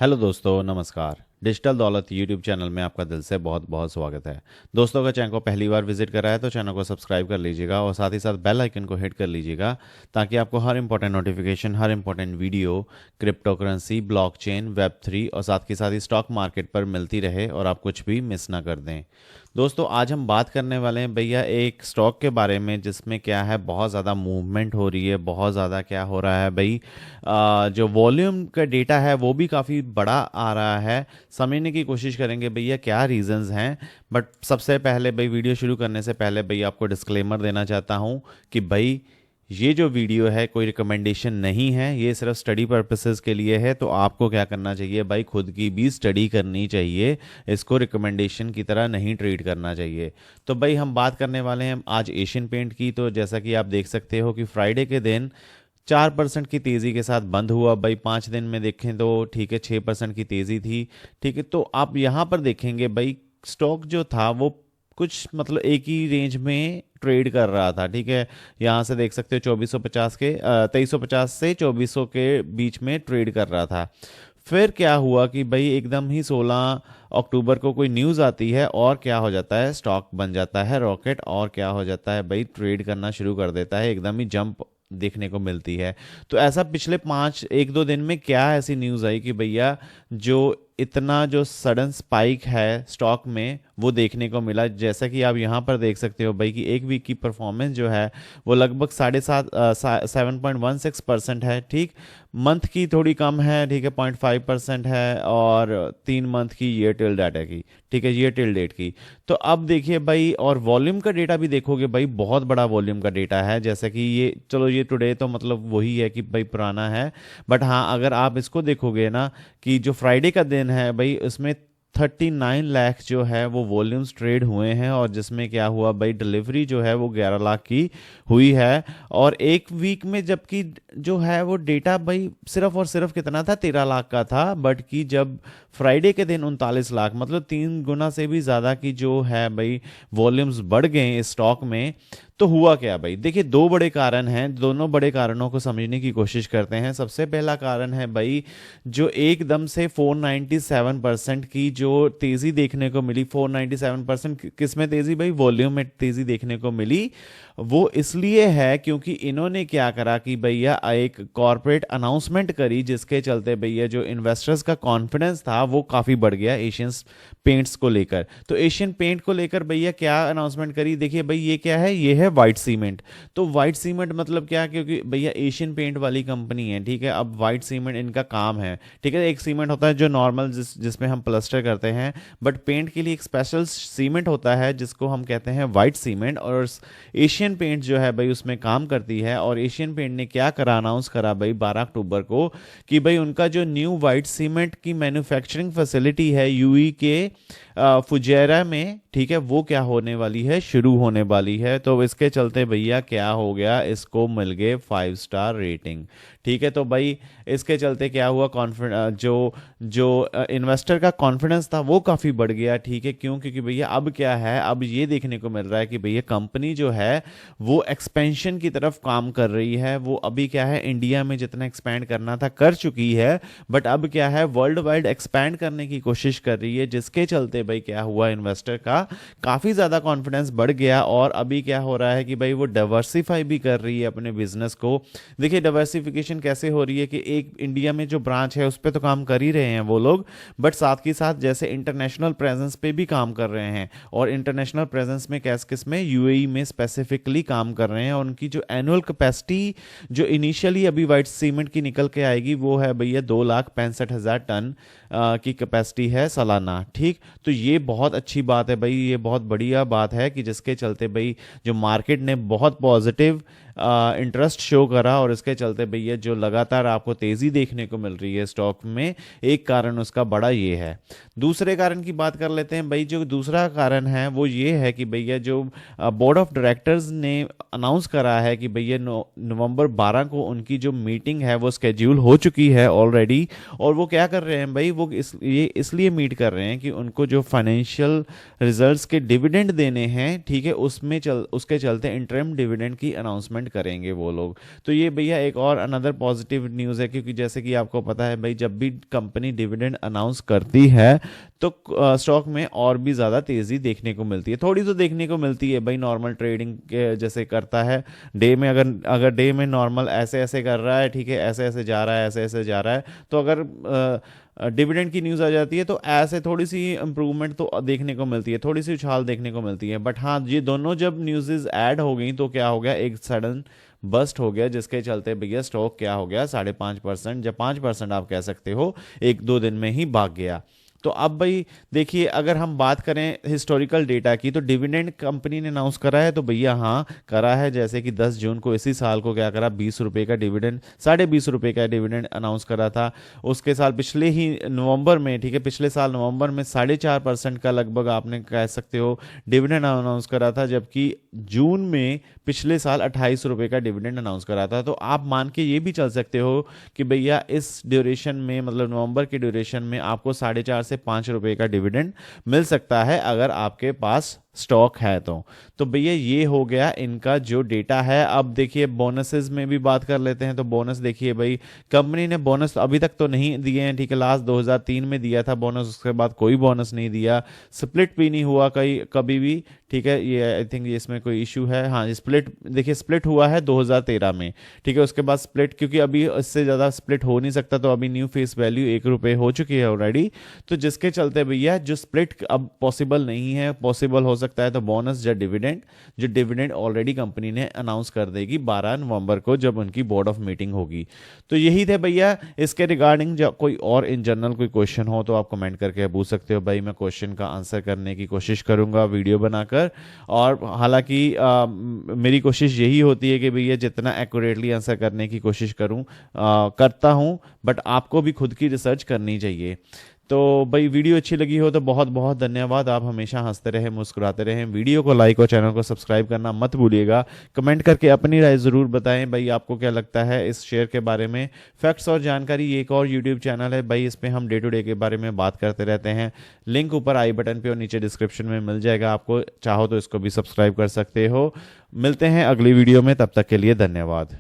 Hello दोस्तों, नमस्कार। Digital दौलत यूट्यूब चैनल में आपका दिल से बहुत बहुत स्वागत है। दोस्तों, अगर चैनल को पहली बार विजिट करा है तो चैनल को सब्सक्राइब कर लीजिएगा और साथ ही साथ बेल आइकन को हिट कर लीजिएगा ताकि आपको हर इंपॉर्टेंट नोटिफिकेशन, हर important video, crypto currency, blockchain, web 3 और साथ के साथ ही स्टॉक मार्केट पर मिलती रहे और आप कुछ भी मिस ना कर दें। दोस्तों, आज हम बात करने वाले हैं भैया एक स्टॉक के बारे में जिसमें क्या है, बहुत ज़्यादा मूवमेंट हो रही है, बहुत ज़्यादा क्या हो रहा है भाई। जो वॉल्यूम का डेटा है वो भी काफ़ी बड़ा आ रहा है। समझने की कोशिश करेंगे भैया क्या रीजंस हैं। बट सबसे पहले भाई, वीडियो शुरू करने से पहले भाई आपको डिस्क्लेमर देना चाहता हूँ कि भाई ये जो वीडियो है कोई रिकमेंडेशन नहीं है, ये सिर्फ स्टडी पर्पसेस के लिए है। तो आपको क्या करना चाहिए भाई, खुद की भी स्टडी करनी चाहिए, इसको रिकमेंडेशन की तरह नहीं ट्रीट करना चाहिए। तो भाई हम बात करने वाले हैं आज एशियन पेंट की। तो जैसा कि आप देख सकते हो कि फ्राइडे के दिन 4% की तेज़ी के साथ बंद हुआ भाई। 5 दिन में देखें तो ठीक है, 6% की तेज़ी थी। ठीक है, तो आप यहाँ पर देखेंगे भाई स्टॉक जो था वो कुछ मतलब एक ही रेंज में ट्रेड कर रहा था। ठीक है, यहाँ से देख सकते हो 2450 के 2350 से 2400 के बीच में ट्रेड कर रहा था। फिर क्या हुआ कि भाई एकदम ही 16 अक्टूबर को कोई न्यूज़ आती है और क्या हो जाता है, स्टॉक बन जाता है रॉकेट और क्या हो जाता है भाई, ट्रेड करना शुरू कर देता है, एकदम ही जंप देखने को मिलती है। तो ऐसा पिछले 1-2 दिन में क्या ऐसी न्यूज़ आई कि भैया जो इतना जो सडन स्पाइक है स्टॉक में वो देखने को मिला। जैसा कि आप यहाँ पर देख सकते हो भाई कि एक वीक की परफॉर्मेंस जो है वो लगभग 7.16% है। ठीक, मंथ की थोड़ी कम है, ठीक है, 0.5% है, और 3 मंथ की ईयर टिल डाटा की, ठीक है, ईयर टिल डेट की। तो अब देखिए भाई, और वॉल्यूम का डेटा भी देखोगे भाई, बहुत बड़ा वॉल्यूम का डेटा है। जैसा कि ये, चलो ये टुडे तो मतलब वही है कि भाई पुराना है। बट हाँ, अगर आप इसको देखोगे ना कि जो फ्राइडे का दिन है भाई, उसमें 39 लाख जो है वो वॉल्यूम्स ट्रेड हुए हैं, और जिसमें क्या हुआ भाई, डिलीवरी जो है वो 11 लाख की हुई है। और एक वीक में जबकि जो है वो डेटा भाई सिर्फ और सिर्फ कितना था, 13 लाख का था। बट कि जब फ्राइडे के दिन 39 लाख, मतलब 3 गुना से भी ज़्यादा की जो है भाई वॉल्यूम्स बढ़ गए इस स्टॉक में। तो हुआ क्या भाई, देखिए दो बड़े कारण हैं, दोनों बड़े कारणों को समझने की कोशिश करते हैं। सबसे पहला कारण है भाई, जो एकदम से 497% की जो तेजी देखने को मिली। 497% किस में तेजी भाई, वॉल्यूम में तेजी देखने को मिली। वो इसलिए है क्योंकि इन्होंने क्या करा कि भैया एक कॉरपोरेट अनाउंसमेंट करी, जिसके चलते भैया जो इन्वेस्टर्स का कॉन्फिडेंस था वो काफी बढ़ गया एशियन पेंट्स को लेकर। तो एशियन पेंट को लेकर भैया क्या अनाउंसमेंट करी, देखिए भाई ये क्या है, ये है व्हाइट सीमेंट। तो व्हाइट सीमेंट मतलब क्या, क्योंकि भैया एशियन पेंट वाली कंपनी है, ठीक है, अब व्हाइट सीमेंट इनका काम है। ठीक है, एक सीमेंट होता है जो नॉर्मल जिसमें हम प्लास्टर करते हैं, बट पेंट के लिए एक स्पेशल सीमेंट होता है जिसको हम कहते हैं व्हाइट सीमेंट। और एशियन पेंट जो है भाई उसमें काम करती है। और एशियन पेंट ने क्या करा, अनाउंस करा भाई 12 अक्टूबर को कि भाई उनका जो न्यू व्हाइट सीमेंट की मैन्युफैक्चरिंग फैसिलिटी है यूई के फुजेरा में, ठीक है, वो क्या होने वाली है, शुरू होने वाली है। तो इसके चलते भैया क्या हो गया, इसको मिल गए 5 स्टार रेटिंग। ठीक है, तो भाई इसके चलते क्या हुआ, कॉन्फिडेंस जो जो इन्वेस्टर का कॉन्फिडेंस था वो काफ़ी बढ़ गया। ठीक है, क्यों, क्योंकि भैया अब क्या है, अब ये देखने को मिल रहा है कि भैया कंपनी जो है वो एक्सपेंशन की तरफ काम कर रही है। वो अभी क्या है, इंडिया में जितना एक्सपैंड करना था कर चुकी है, बट अब क्या है, वर्ल्ड वाइड एक्सपैंड करने की कोशिश कर रही है। जिसके चलते भाई क्या हुआ, इन्वेस्टर का काफ़ी ज़्यादा कॉन्फिडेंस बढ़ गया। और अभी क्या हो रहा है कि भाई वो डाइवर्सिफाई भी कर रही है अपने बिजनेस को। देखिए डाइवर्सिफिकेशन कैसे हो रही है कि एक इंडिया में जो ब्रांच है उस पर तो काम कर ही रहे हैं वो लोग, बट साथ ही साथ जैसे इंटरनेशनल प्रेजेंस पे भी काम कर रहे हैं। और इंटरनेशनल प्रेजेंस में किस में, यूएई में स्पेसिफिकली काम कर रहे हैं। और उनकी जो एनुअल कैपेसिटी जो इनिशियली अभी व्हाइट सीमेंट की निकल के आएगी वो है भैया 2,65,000 टन की कैपेसिटी है सालाना। ठीक, तो ये बहुत अच्छी बात है भाई, ये बहुत बढ़िया बात है कि जिसके चलते भाई जो मार्केट ने बहुत पॉजिटिव इंटरेस्ट शो करा। और इसके चलते भैया जो लगातार आपको तेजी देखने को मिल रही है स्टॉक में, एक कारण उसका बड़ा ये है। दूसरे कारण की बात कर लेते हैं भाई। जो दूसरा कारण है वो ये है कि भैया जो बोर्ड ऑफ डायरेक्टर्स ने अनाउंस करा है कि भैया नवंबर 12 को उनकी जो मीटिंग है वो स्केड्यूल हो चुकी है ऑलरेडी। और वो क्या कर रहे हैं भाई, वो इसलिए मीट कर रहे हैं कि उनको जो फाइनेंशियल रिजल्ट्स के डिविडेंड देने हैं, ठीक है, उसके चलते इंटरिम डिविडेंड की अनाउंसमेंट पेमेंट करेंगे वो लोग। तो ये भैया एक और अनदर पॉजिटिव न्यूज़ है, क्योंकि जैसे कि आपको पता है भाई, जब भी कंपनी डिविडेंड अनाउंस करती है तो स्टॉक में और भी ज़्यादा तेज़ी देखने को मिलती है। थोड़ी तो देखने को मिलती है भाई, नॉर्मल ट्रेडिंग के जैसे करता है डे में, अगर अगर डे में नॉर्मल ऐसे ऐसे कर रहा है, ठीक है, ऐसे ऐसे जा रहा है, ऐसे ऐसे जा रहा है, तो अगर डिविडेंड की न्यूज़ आ जाती है तो ऐसे थोड़ी सी इंप्रूवमेंट तो देखने को मिलती है, थोड़ी सी उछाल देखने को मिलती है। बट हाँ, ये दोनों जब न्यूज़ ऐड हो गई तो क्या हो गया, एक सडन बस्ट हो गया, जिसके चलते भैया स्टॉक क्या हो गया, 5.5% या 5% आप कह सकते हो, एक दो दिन में ही भाग गया। तो अब भाई देखिए, अगर हम बात करें हिस्टोरिकल डेटा की, तो डिविडेंड कंपनी ने अनाउंस करा है तो भैया हाँ करा है। जैसे कि 10 जून को इसी साल को क्या करा, 20 रुपये का डिविडेंड, 20.5 रुपये का डिविडेंड अनाउंस करा था। उसके साल पिछले ही नवंबर में, ठीक है, पिछले साल नवंबर में 4.5% का लगभग आपने कह सकते हो डिविडेंड अनाउंस करा था, जबकि जून में पिछले साल 28 रुपये का डिविडेंड अनाउंस करा था। तो आप मान के ये भी चल सकते हो कि भैया इस ड्यूरेशन में, मतलब नवंबर के ड्यूरेशन में, आपको 4.5 से 5 रुपए का डिविडेंड मिल सकता है अगर आपके पास स्टॉक है तो भैया ये हो गया इनका जो डेटा है। अब देखिए बोनसेस में भी बात कर लेते हैं। तो बोनस देखिए भाई, कंपनी ने बोनस अभी तक तो नहीं दिए हैं, ठीक है, लास्ट 2003 में दिया था बोनस, उसके बाद कोई बोनस नहीं दिया। स्प्लिट भी नहीं हुआ कभी भी, ठीक है, ये आई थिंक इसमें कोई इशू है। हाँ, स्प्लिट देखिए, स्प्लिट हुआ है 2013 में, ठीक है, उसके बाद स्प्लिट, क्योंकि अभी इससे ज़्यादा स्प्लिट हो नहीं सकता, तो अभी न्यू फेस वैल्यू 1 रुपये हो चुकी है ऑलरेडी। तो जिसके चलते भैया जो स्प्लिट अब पॉसिबल नहीं है, पॉसिबल हो सकता है तो बोनस या डिविडेंड, जो डिविडेंड ऑलरेडी कंपनी ने अनाउंस कर देगी 12 नवंबर को, जब उनकी बोर्ड ऑफ मीटिंग होगी। तो यही थे भैया इसके रिगार्डिंग। जब कोई और इन जनरल कोई क्वेश्चन हो तो आप कमेंट करके पूछ सकते हो भाई, मैं क्वेश्चन का आंसर करने की कोशिश करूंगा वीडियो बनाकर। और हालांकि मेरी कोशिश यही होती है कि भैया जितना एक्यूरेटली आंसर करने की कोशिश करता हूं, बट आपको भी खुद की रिसर्च करनी चाहिए। तो भाई वीडियो अच्छी लगी हो तो बहुत बहुत धन्यवाद। आप हमेशा हंसते रहें, मुस्कुराते रहें। वीडियो को लाइक और चैनल को सब्सक्राइब करना मत भूलिएगा। कमेंट करके अपनी राय ज़रूर बताएं भाई, आपको क्या लगता है इस शेयर के बारे में। फैक्ट्स और जानकारी एक और यूट्यूब चैनल है भाई, इस पर हम डे टू डे के बारे में बात करते रहते हैं। लिंक ऊपर आई बटन पर और नीचे डिस्क्रिप्शन में मिल जाएगा, आपको चाहो तो इसको भी सब्सक्राइब कर सकते हो। मिलते हैं अगली वीडियो में, तब तक के लिए धन्यवाद।